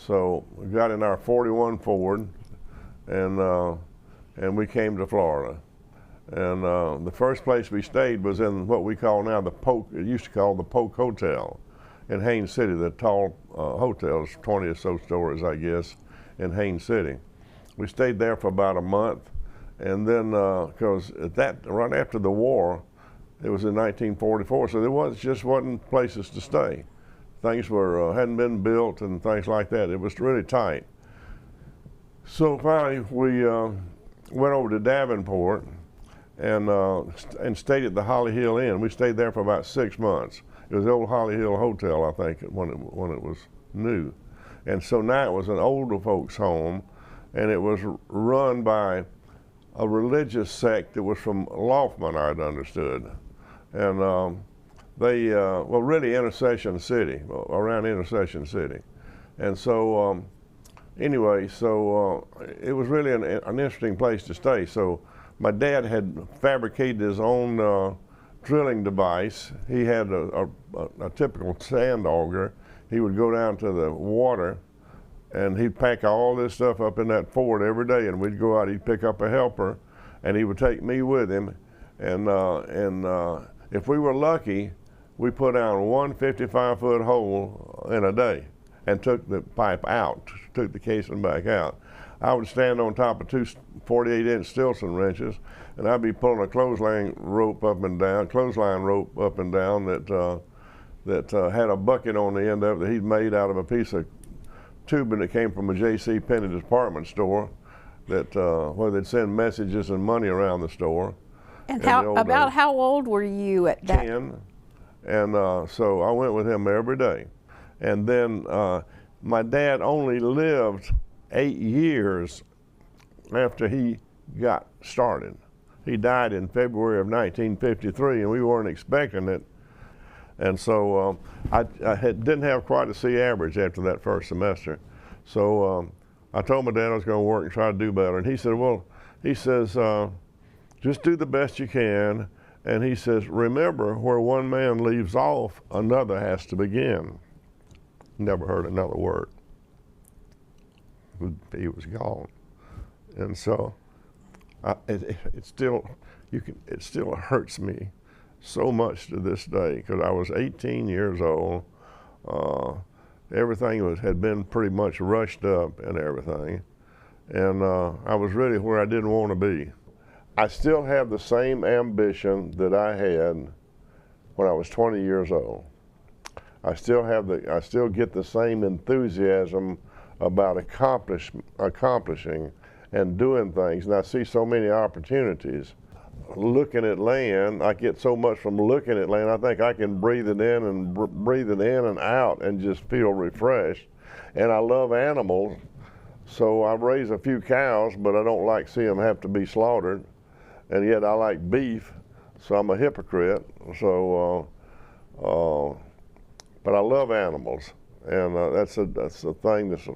So we got in our 41 Ford, and we came to Florida. And the first place we stayed was in what we call now the Polk, it used to call the Polk Hotel in Haines City, the tall hotels, 20 or so stories, I guess, in Haines City. We stayed there for about a month, and then, because right after the war, it was in 1944, so there wasn't places to stay. Things hadn't been built and things like that. It was really tight. So finally, we went over to Davenport and stayed at the Holly Hill Inn. We stayed there for about 6 months. It was the old Holly Hill Hotel, I think, when it was new. And so now it was an older folks' home, and it was run by a religious sect that was from Laufman, I'd understood. And really Intercession City, around Intercession City. And so anyway, it was really an interesting place to stay. So my dad had fabricated his own drilling device. He had a typical sand auger. He would go down to the water and he'd pack all this stuff up in that Ford every day, and we'd go out, he'd pick up a helper, and he would take me with him. And if we were lucky, we put down one 55-foot hole in a day and took the pipe out, took the casing back out. I would stand on top of two 48-inch Stilson wrenches, and I'd be pulling a clothesline rope up and down that had a bucket on the end of it that he'd made out of a piece of tubing that came from a J.C. Penney department store where they'd send messages and money around the store. And how old were you at that? 10. And so I went with him every day. And then my dad only lived 8 years after he got started. He died in February of 1953, and we weren't expecting it. And so I didn't have quite a C average after that first semester. So I told my dad I was going to work and try to do better. And he said, well, he says, just do the best you can. And he says, remember, where one man leaves off, another has to begin. Never heard another word. He was gone. And so it still hurts me so much to this day, because I was 18 years old. Everything had been pretty much rushed up and everything. And I was really where I didn't want to be. I still have the same ambition that I had when I was 20 years old. I still get the same enthusiasm about accomplishing and doing things. And I see so many opportunities. Looking at land, I get so much from looking at land. I think I can breathe it in and out and just feel refreshed. And I love animals, so I raise a few cows, but I don't like seeing them have to be slaughtered. And yet I like beef, so I'm a hypocrite. So, but I love animals, and that's a thing that's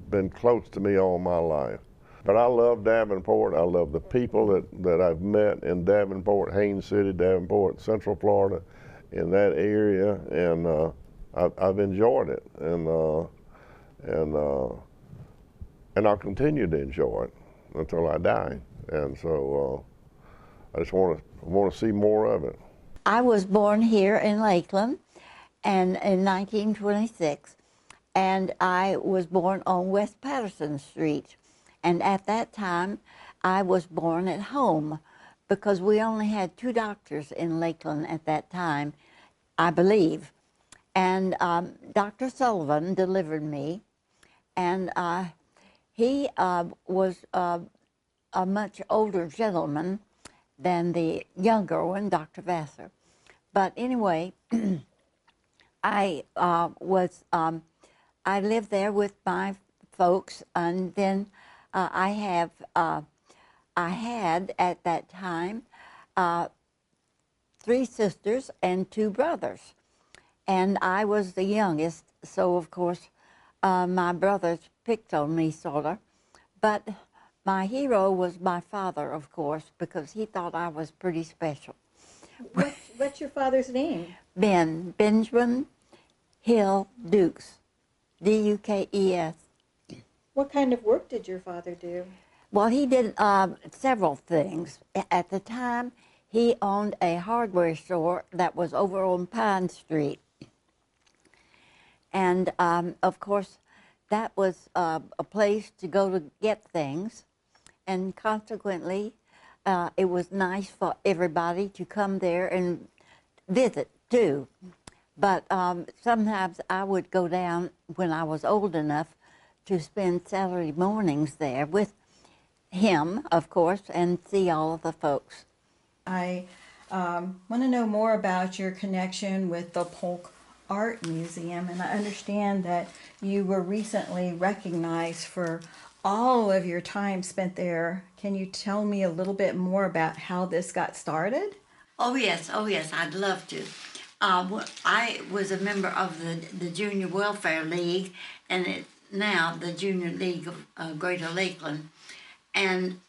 been close to me all my life. But I love Davenport. I love the people that I've met in Davenport, Haines City, Davenport, Central Florida, in that area, and I've enjoyed it, and I'll continue to enjoy it until I die. And so I just want to see more of it. I was born here in Lakeland, and in 1926, and I was born on West Patterson Street. And at that time, I was born at home because we only had 2 doctors in Lakeland at that time, I believe. And Dr. Sullivan delivered me, and he was a much older gentleman than the younger one, Dr. Vassar. But anyway, I lived there with my folks, and then I had at that time 3 sisters and 2 brothers, and I was the youngest. So of course, my brothers picked on me, sorta. But my hero was my father, of course, because he thought I was pretty special. What's your father's name? Benjamin Hill Dukes, D-U-K-E-S. What kind of work did your father do? Well, he did several things. At the time, he owned a hardware store that was over on Pine Street. And, of course, that was a place to go to get things. And consequently, it was nice for everybody to come there and visit, too. But sometimes I would go down when I was old enough to spend Saturday mornings there with him, of course, and see all of the folks. I want to know more about your connection with the Polk Art Museum, and I understand that you were recently recognized for all of your time spent there. Can you tell me a little bit more about how this got started? Oh yes, I'd love to. I was a member of the Junior Welfare League, and now the Junior League of Greater Lakeland. And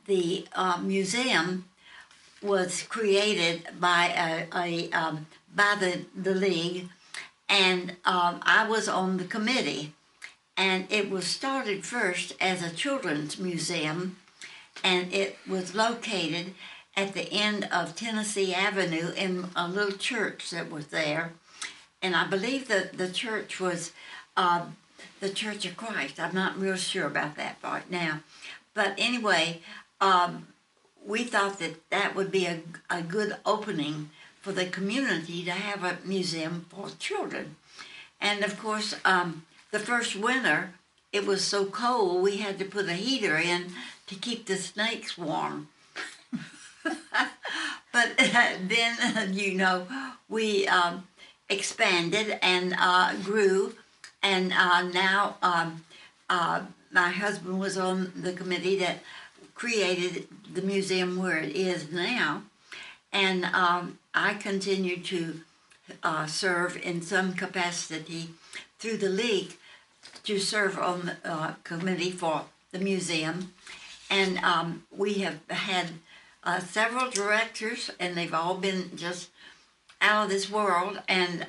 the museum was created by the league, and I was on the committee. And it was started first as a children's museum, and it was located at the end of Tennessee Avenue in a little church that was there. And I believe that the church was the Church of Christ. I'm not real sure about that right now. But anyway, we thought that would be a good opening for the community to have a museum for children. And of course, the first winter, it was so cold, we had to put a heater in to keep the snakes warm. But then, we expanded and grew, and now my husband was on the committee that created the museum where it is now, and I continue to serve in some capacity through the league to serve on the committee for the museum. And we have had several directors, and they've all been just out of this world. And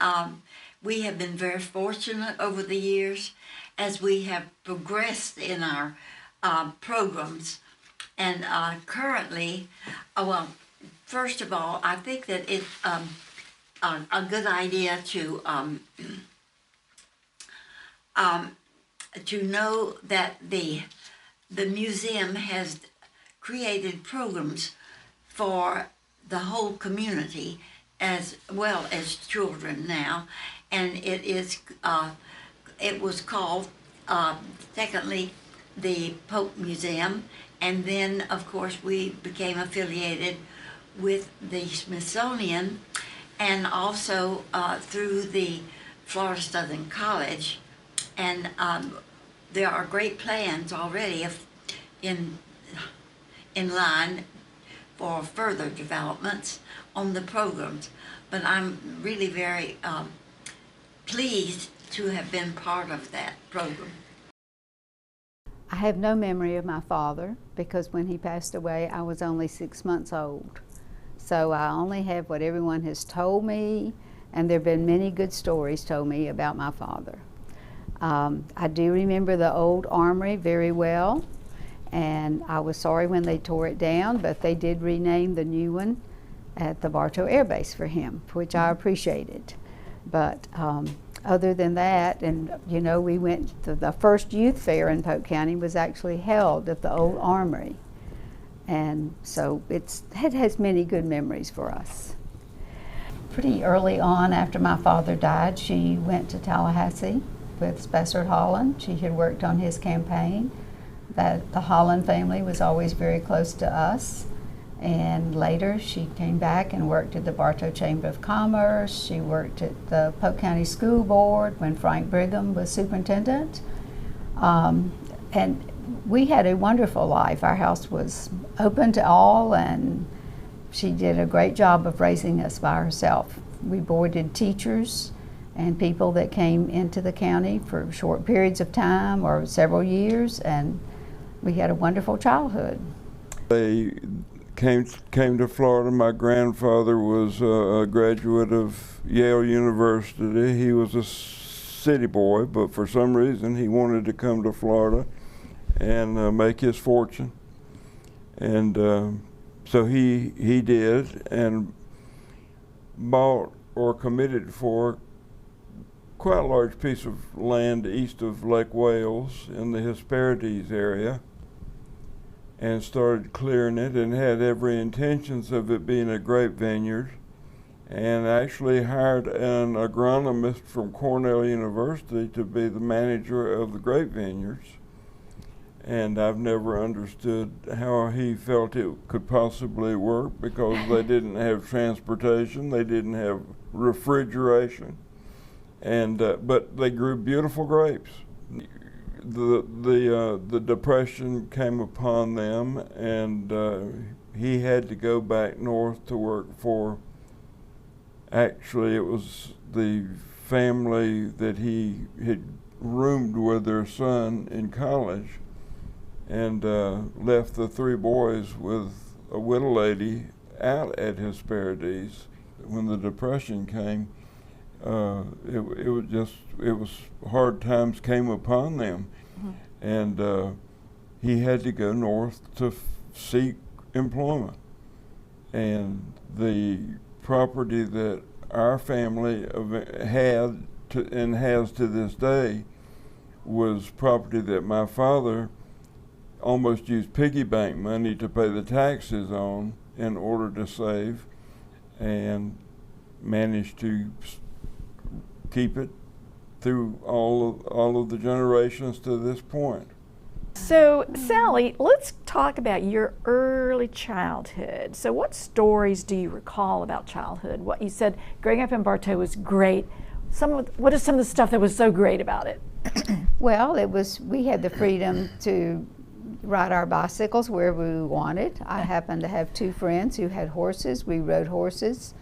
we have been very fortunate over the years as we have progressed in our programs. And currently, first of all, I think that it's a good idea to know that the museum has created programs for the whole community as well as children now, and it was called secondly the Polk Museum, and then of course we became affiliated with the Smithsonian, and also through the Florida Southern College. And there are great plans already in line for further developments on the programs. But I'm really very pleased to have been part of that program. I have no memory of my father because when he passed away, I was only 6 months old. So I only have what everyone has told me, and there have been many good stories told me about my father. I do remember the old armory very well, and I was sorry when they tore it down, but they did rename the new one at the Bartow Air Base for him, which I appreciated. But other than that, and we went to the first youth fair in Polk County was actually held at the old armory. And so it has many good memories for us. Pretty early on after my father died, she went to Tallahassee with Spessard Holland. She had worked on his campaign. That the Holland family was always very close to us. And later she came back and worked at the Bartow Chamber of Commerce. She worked at the Polk County School Board when Frank Brigham was superintendent. And we had a wonderful life. Our house was open to all, and she did a great job of raising us by herself. We boarded teachers and people that came into the county for short periods of time or several years, and we had a wonderful childhood. They came to Florida. My grandfather was a graduate of Yale University. He was a city boy, but for some reason he wanted to come to Florida and make his fortune. And so he did, and bought or committed for quite a large piece of land east of Lake Wales in the Hesperides area, and started clearing it, and had every intentions of it being a grape vineyard, and actually hired an agronomist from Cornell University to be the manager of the grape vineyards. And I've never understood how he felt it could possibly work, because they didn't have transportation, they didn't have refrigeration, and but they grew beautiful grapes. The Depression came upon them, and he had to go back north to work for, actually it was the family that he had roomed with their son in college, and left the three boys with a widow lady out at Hesperides. When the Depression came, it was hard times came upon them, and he had to go north to seek employment. And the property that our family had and has to this day was property that my father almost used piggy bank money to pay the taxes on in order to save, and managed to keep it through all of the generations to this point. So, Sally, let's talk about your early childhood. So what stories do you recall about childhood? What you said, growing up in Bartow was great. What is some of the stuff that was so great about it? Well, we had the freedom to ride our bicycles wherever we wanted. I happened to have two friends who had horses. We rode horses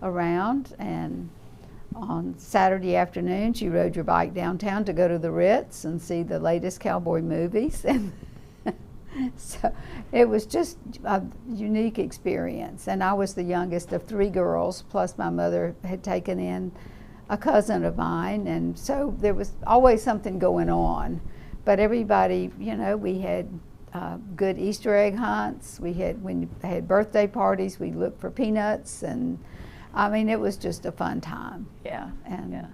around, and on Saturday afternoons you rode your bike downtown to go to the Ritz and see the latest cowboy movies. And so it was just a unique experience. And I was the youngest of three girls, plus my mother had taken in a cousin of mine, and so there was always something going on. But everybody, you know, we had good Easter egg hunts. When you had birthday parties, we looked for peanuts, and I mean, it was just a fun time. Yeah. And yeah.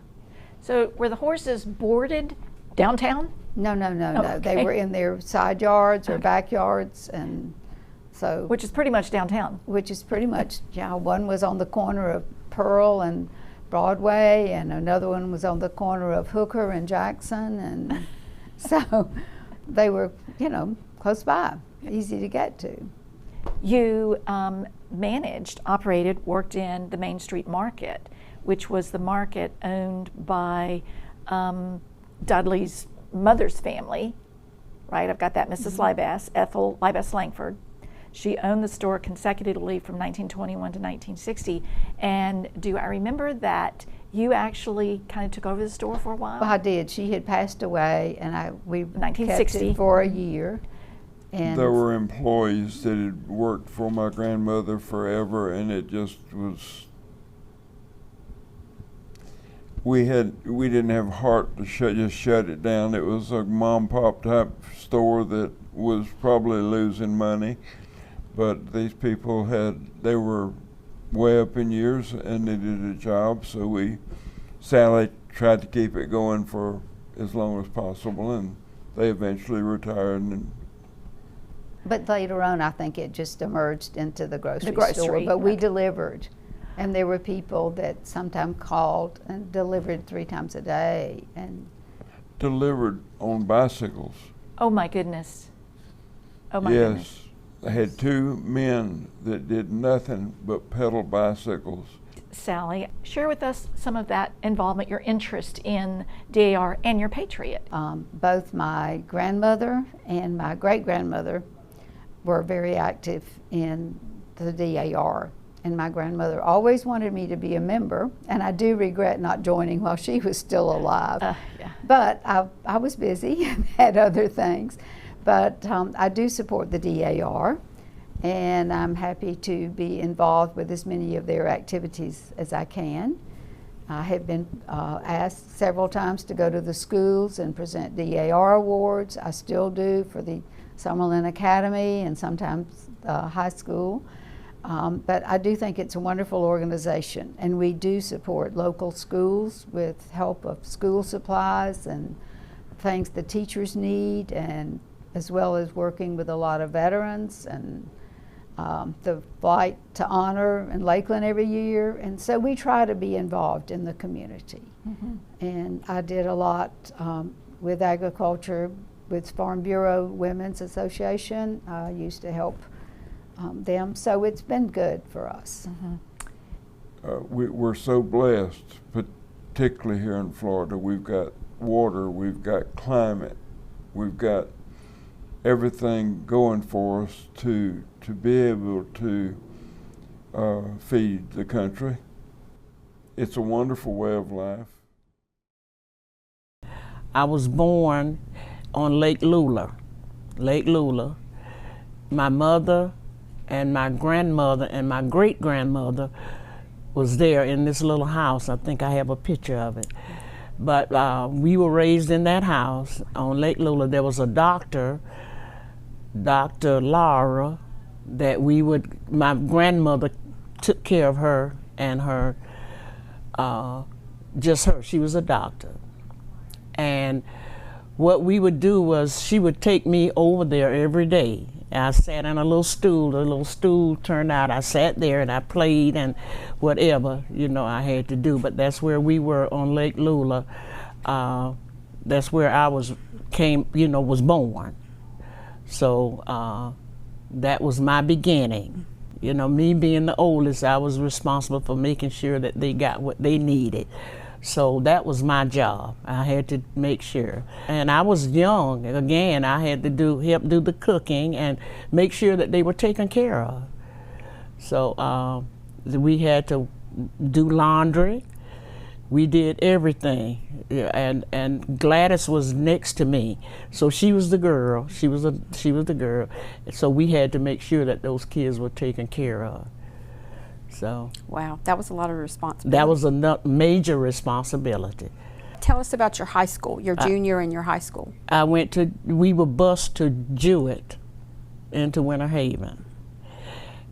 So were the horses boarded downtown? No. Okay. They were in their side yards or backyards, and so. Which is pretty much downtown. Which is pretty much, yeah. One was on the corner of Pearl and Broadway, and another one was on the corner of Hooker and Jackson, and so they were, you know, close by, easy to get to. You operated, worked in the Main Street Market, which was the market owned by Dudley's mother's family, right? I've got that, Mrs. Libass, Ethel Libass Langford. She owned the store consecutively from 1921 to 1960. And do I remember that you actually kind of took over the store for a while? Well, I did. She had passed away, and we 1960. kept it for a year. And there were employees that had worked for my grandmother forever, and it just was, we didn't have heart to just shut it down. It was a mom pop type store that was probably losing money, but these people they were way up in years and needed a job, so Sally tried to keep it going for as long as possible, and they eventually retired. But later on, I think it just emerged into the grocery store. But okay. we delivered, and there were people that sometimes called and delivered 3 times a day, and delivered on bicycles. Oh my goodness. Oh my goodness. Yes, I had 2 men that did nothing but pedal bicycles. Sally, share with us some of that involvement, your interest in DAR and your Patriot. Both my grandmother and my great-grandmother were very active in the DAR. And my grandmother always wanted me to be a member, and I do regret not joining while she was still alive. Yeah. But I was busy and had other things. But I do support the DAR, and I'm happy to be involved with as many of their activities as I can. I have been asked several times to go to the schools and present DAR awards. I still do for the Summerlin Academy and sometimes high school. But I do think it's a wonderful organization, and we do support local schools with help of school supplies and things the teachers need, and as well as working with a lot of veterans and the Flight to Honor in Lakeland every year. And so we try to be involved in the community. Mm-hmm. And I did a lot with agriculture with Farm Bureau Women's Association. I used to help them, so it's been good for us. Mm-hmm. We're so blessed, particularly here in Florida. We've got water, we've got climate, we've got everything going for us to be able to feed the country. It's a wonderful way of life. I was born on Lake Lula. My mother and my grandmother and my great-grandmother was there in this little house. I think I have a picture of it. But we were raised in that house on Lake Lula. There was a doctor, Dr. Laura, that my grandmother took care of her and her, just her. She was a doctor. And what we would do was she would take me over there every day. I sat in a little stool turned out. I sat there and I played and whatever, I had to do. But that's where we were on Lake Lula. That's where I was born. So that was my beginning. Me being the oldest, I was responsible for making sure that they got what they needed. So that was my job. I had to make sure. And I was young. Again, I had to help do the cooking and make sure that they were taken care of. So we had to do laundry. We did everything. And Gladys was next to me. So she was the girl. She was the girl. So we had to make sure that those kids were taken care of. So wow, that was a lot of responsibility. That was a major responsibility. Tell us about your high school, your junior and your high school. We were bused to Jewett into Winter Haven.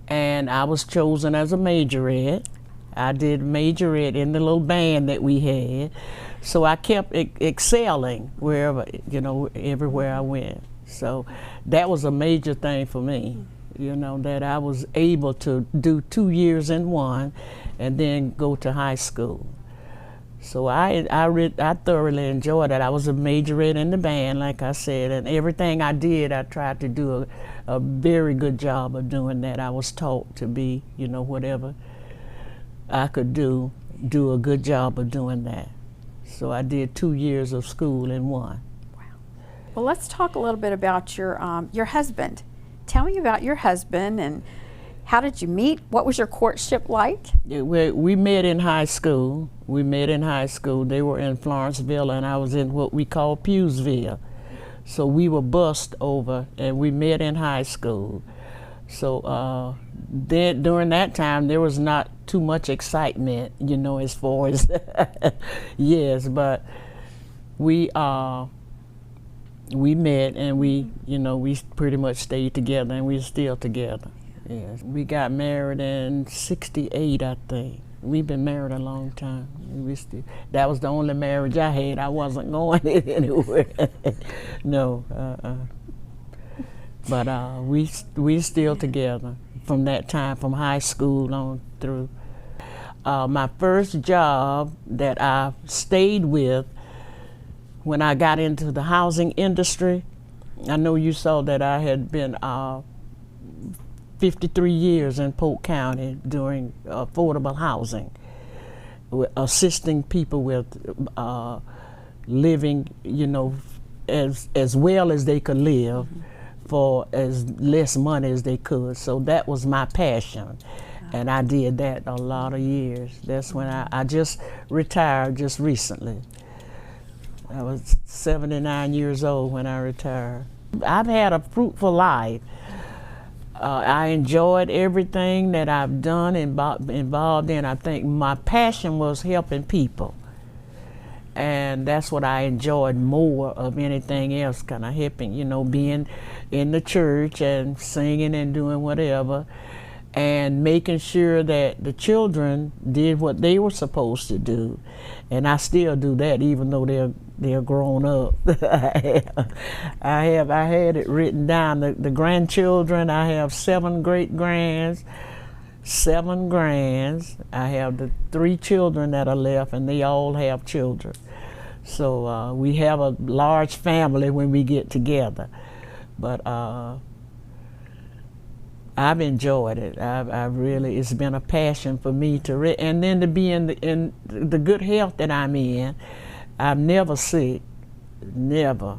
And I was chosen as a majorette. I did majorette in the little band that we had. So I kept excelling wherever, everywhere I went. So that was a major thing for me. That I was able to do 2 years in one and then go to high school. So I thoroughly enjoyed it. I was a majorette in the band, like I said, and everything I did, I tried to do a very good job of doing that. I was taught to be, whatever I could do a good job of doing that. So I did 2 years of school in one. Wow. Well, let's talk a little bit about your husband. Tell me about your husband and how did you meet? What was your courtship like? We met in high school. They were in Florenceville and I was in what we call Pewsville. So we were bused over and we met in high school. So during that time there was not too much excitement, as far as yes, but we met and we pretty much stayed together and we're still together. Yes. We got married in '68, I think. We've been married a long time. That was the only marriage I had. I wasn't going anywhere. No. But we still together from that time, from high school on through. My first job that I stayed with when I got into the housing industry, I know you saw that I had been 53 years in Polk County doing affordable housing, assisting people with living, as well as they could live for as less money as they could. So that was my passion. And I did that a lot of years. That's when I just retired just recently. I was 79 years old when I retired. I've had a fruitful life. I enjoyed everything that I've done and involved in. I think my passion was helping people. And that's what I enjoyed more of anything else, kind of helping, you know, being in the church and singing and doing whatever, and making sure that the children did what they were supposed to do. And I still do that, even though they're grown up. I had it written down. The grandchildren, I have 7 great-grands, 7 grands. I have the 3 children that are left, and they all have children. So we have a large family when we get together. But I've enjoyed it. I've really, it's been a passion for me to, and then to be in the good health that I'm in. I'm never sick, never.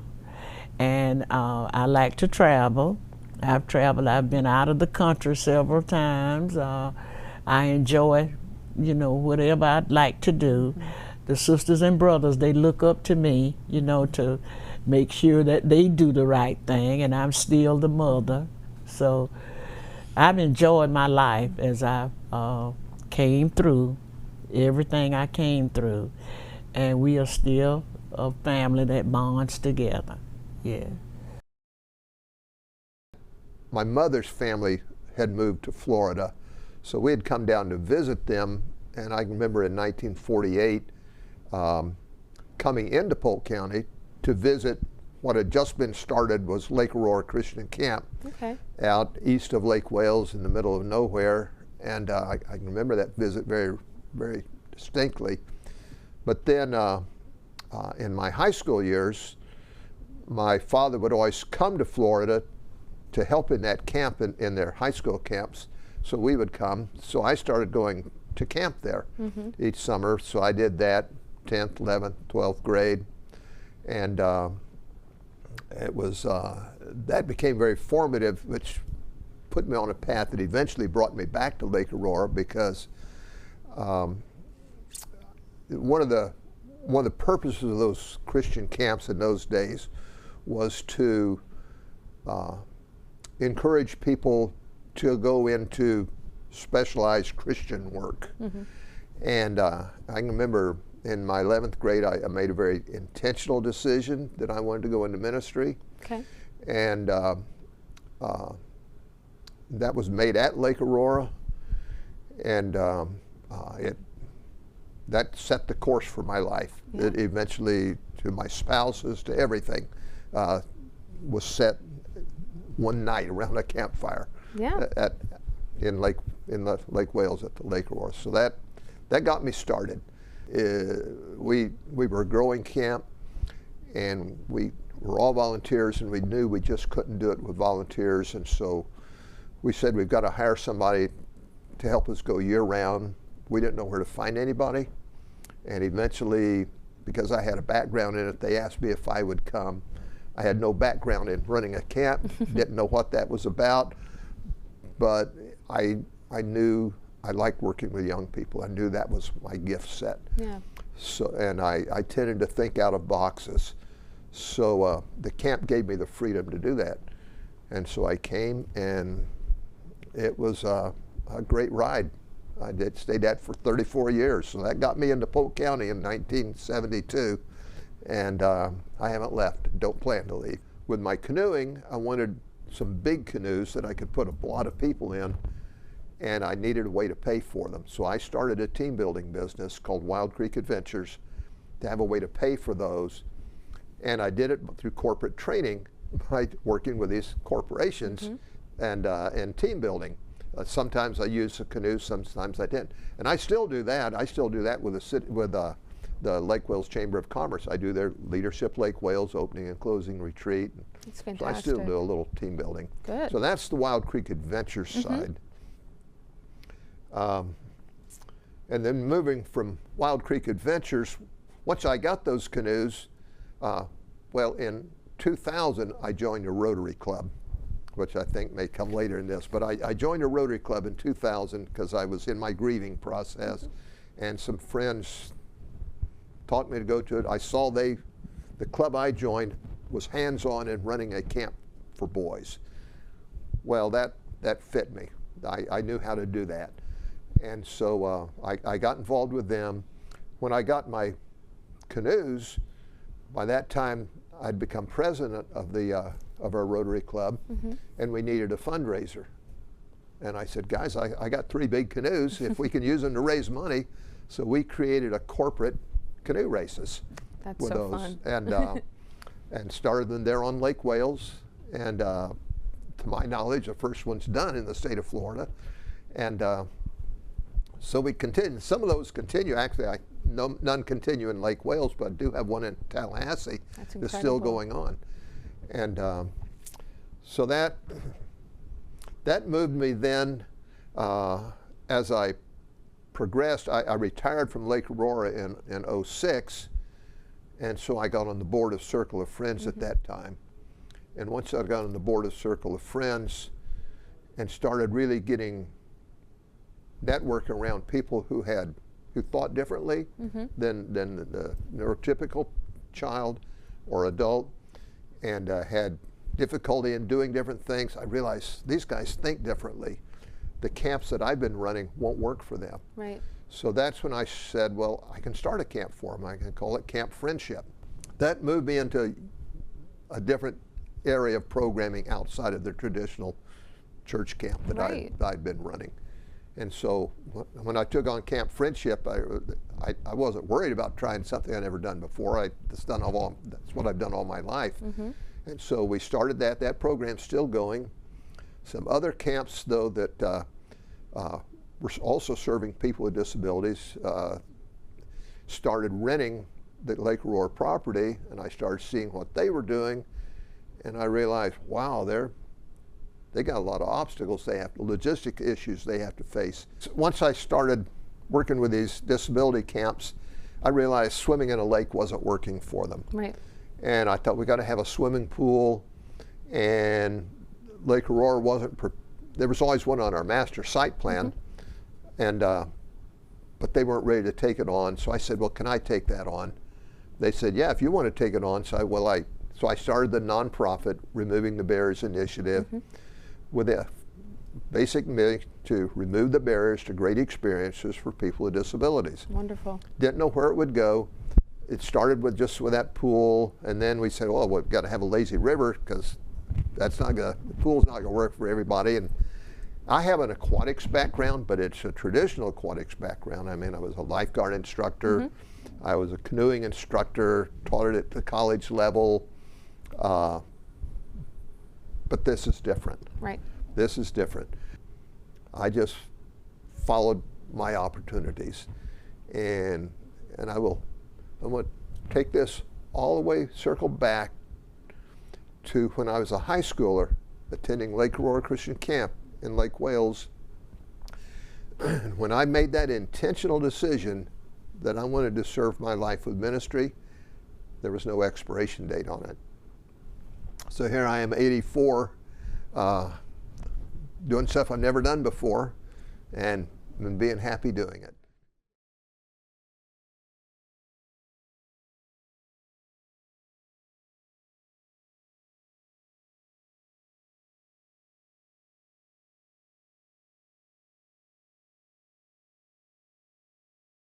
And I like to travel. I've traveled, I've been out of the country several times. I enjoy, you know, whatever I'd like to do. The sisters and brothers, they look up to me, you know, to make sure that they do the right thing, and I'm still the mother. So I've enjoyed my life as I came through, everything I came through, and we are still a family that bonds together, yeah. My mother's family had moved to Florida, so we had come down to visit them, and I remember in 1948 coming into Polk County to visit what had just been started was Lake Aurora Christian Camp, out east of Lake Wales in the middle of nowhere, and I can remember that visit very, very distinctly. But then in my high school years, my father would always come to Florida to help in that camp in their high school camps, so we would come. So I started going to camp there each summer, so I did that 10th, 11th, 12th grade, and it was, that became very formative, which put me on a path that eventually brought me back to Lake Aurora, because one of the purposes of those Christian camps in those days was to encourage people to go into specialized Christian work. And I can remember in my 11th grade, I made a very intentional decision that I wanted to go into ministry. And that was made at Lake Aurora, and that set the course for my life. It eventually, to my spouses, to everything, was set one night around a campfire in Lake Wales at the Lake Aurora. So that got me started. We were a growing camp, and we were all volunteers, and we knew we just couldn't do it with volunteers, and so we said we've got to hire somebody to help us go year-round. We didn't know where to find anybody, and eventually, because I had a background in it, they asked me if I would come. I had no background in running a camp, didn't know what that was about, but I knew I liked working with young people. I knew that was my gift set. So, and I tended to think out of boxes. So the camp gave me the freedom to do that. And so I came, and it was a great ride. I stayed at for 34 years. So that got me into Polk County in 1972. And I haven't left, don't plan to leave. With my canoeing, I wanted some big canoes that I could put a lot of people in, and I needed a way to pay for them. So I started a team building business called Wild Creek Adventures to have a way to pay for those. And I did it through corporate training by working with these corporations and team building. Sometimes I use a canoe, sometimes I didn't. And I still do that. I still do that with the Lake Wales Chamber of Commerce. I do their Leadership Lake Wales opening and closing retreat. That's fantastic. So I still do a little team building. Good. So that's the Wild Creek Adventures side. And then moving from Wild Creek Adventures, once I got those canoes, well, in 2000, I joined a Rotary Club, which I think may come later in this, but I joined a Rotary Club in 2000 because I was in my grieving process, and some friends taught me to go to it. I saw the club I joined was hands-on in running a camp for boys. Well, that that fit me. I knew how to do that. And so I got involved with them. When I got my canoes, by that time I'd become president of our Rotary Club, and we needed a fundraiser. And I said, guys, I got 3 big canoes, if we can use them to raise money. So we created a corporate canoe races. That's with so those. fun. And started them there on Lake Wales. And to my knowledge, the first one's done in the state of Florida. And so we continue. Some of those continue. Actually, none continue in Lake Wales, but I do have one in Tallahassee that's still going on. And so that moved me then. As I progressed, I retired from Lake Aurora in 06, and so I got on the board of Circle of Friends at that time. And once I got on the board of Circle of Friends and started really getting network around people who thought differently than the neurotypical child or adult, and had difficulty in doing different things, I realized these guys think differently. The camps that I've been running won't work for them. Right. So that's when I said, well, I can start a camp for them. I can call it Camp Friendship. That moved me into a different area of programming outside of the traditional church camp that I'd been running. And so when I took on Camp Friendship, I wasn't worried about trying something I'd never done before. That's what I've done all my life. And so we started that. That program's still going. Some other camps, though, that were also serving people with disabilities started renting the Lake Aurora property, and I started seeing what they were doing, and I realized, wow, they got a lot of obstacles logistic issues they have to face. So once I started working with these disability camps, I realized swimming in a lake wasn't working for them. Right. And I thought we got to have a swimming pool, and Lake Aurora wasn't, there was always one on our master site plan, and but they weren't ready to take it on. So I said, well, can I take that on? They said, yeah, if you want to take it on. So I started the nonprofit Removing the Barriers Initiative with a basic mission to remove the barriers to great experiences for people with disabilities. Wonderful. Didn't know where it would go. It started with just with that pool, and then we said, well, we've got to have a lazy river because the pool's not going to work for everybody. And I have an aquatics background, but it's a traditional aquatics background. I mean, I was a lifeguard instructor. I was a canoeing instructor, taught it at the college level. But this is different. Right. This is different. I just followed my opportunities, and I'm going to take this all the way, circle back to when I was a high schooler attending Lake Aurora Christian Camp in Lake Wales. And when I made that intentional decision that I wanted to serve my life with ministry, there was no expiration date on it. So here I am, 84, doing stuff I've never done before, and being happy doing it.